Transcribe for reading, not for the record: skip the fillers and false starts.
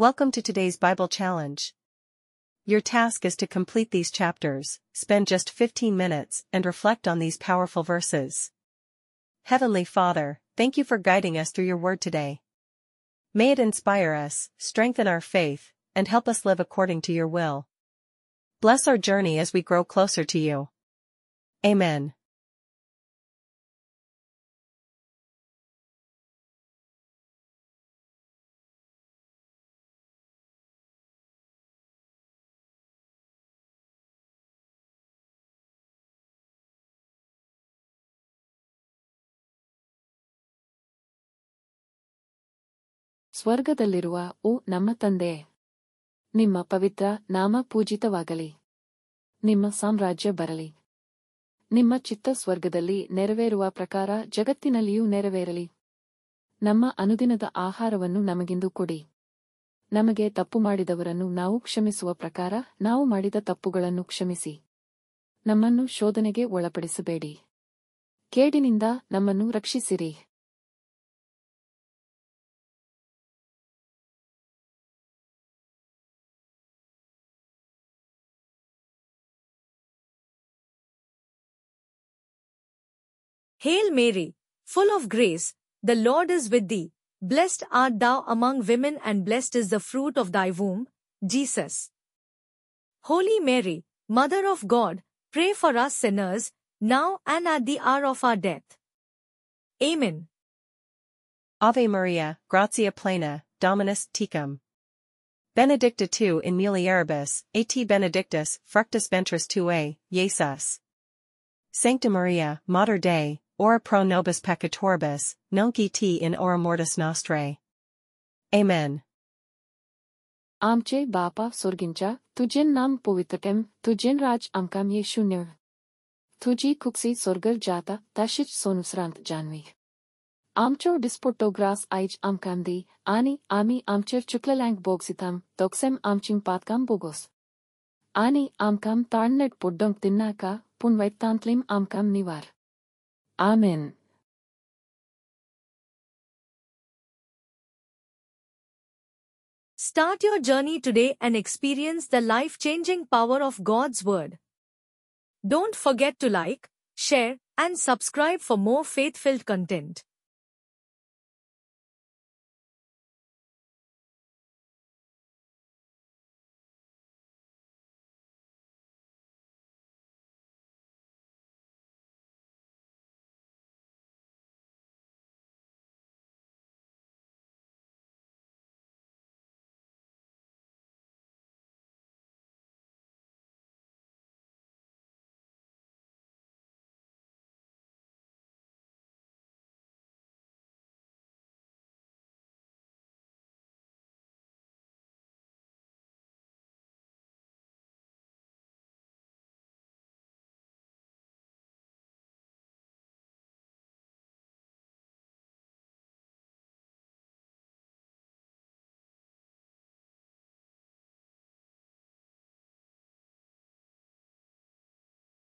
Welcome to today's Bible challenge. Your task is to complete these chapters, spend just 15 minutes, and reflect on these powerful verses. Heavenly Father, thank you for guiding us through your word today. May it inspire us, strengthen our faith, and help us live according to your will. Bless our journey as we grow closer to you. Amen. ಸ್ವರ್ಗದಲ್ಲಿರುವ ಓ ನಮ್ಮ ತಂದೆ, ನಿಮ್ಮ ಪವಿತ್ರ ನಾಮ ಪೂಜಿತವಾಗಲಿ. ನಿಮ್ಮ ಸಾಮ್ರಾಜ್ಯ ಬರಲಿ. ನಿಮ್ಮ ಚಿತ್ತ ಸ್ವರ್ಗದಲ್ಲಿ ನೆರವೇರುವ ಪ್ರಕಾರ ಜಗತ್ತಿನಲ್ಲಿಯೂ ನೆರವೇರಲಿ. ನಮ್ಮ ಅನುದಿನದ ಆಹಾರವನ್ನು ನಮಗಿಂದು ಕೊಡಿ. ನಮಗೆ ತಪ್ಪು ಮಾಡಿದವರನ್ನು ನಾವು ಕ್ಷಮಿಸುವ ಪ್ರಕಾರ ನಾವು ಮಾಡಿದ ತಪ್ಪುಗಳನ್ನು ಕ್ಷಮಿಸಿ. ನಮ್ಮನ್ನು ಶೋಧನೆಗೆ ಒಳಪಡಿಸಬೇಡಿ. ಕೇಡಿನಿಂದ ನಮ್ಮನ್ನು ರಕ್ಷಿಸಿರಿ. Hail Mary, full of grace, the Lord is with thee. Blessed art thou among women and blessed is the fruit of thy womb, Jesus. Holy Mary, Mother of God, pray for us sinners, now and at the hour of our death. Amen. Ave Maria, gratia plena, Dominus tecum. Benedicta tu in mulieribus, et benedictus fructus ventris tuae, Jesus. Sancta Maria, Mater Dei, ora pro nobis peccatoribus, nunc et in hora mortis nostrae. Amen. आमचे बापा स्वर्गिंच्या, तुझे नाम पवित्रकेम, तुझे राज आमकाम येशू निव. तुझी कुक्सी स्वर्गर जाता, तशीच सोनुसरांत जानवी. आमचो डिस्पोटोग्रास आईज आमकाम दी, आणि आमी आमचेर चुकलेल्यांक बोगसिताम, तोक्सेम आमचिंग पातकाम बोगोस. आणि आमकाम ताळनेट पोड्डोंक तिन्नाका, पुन वैतांतलीम आमकाम निवार. Amen. Start your journey today and experience the life-changing power of God's Word. Don't forget to like, share, and subscribe for more faith-filled content.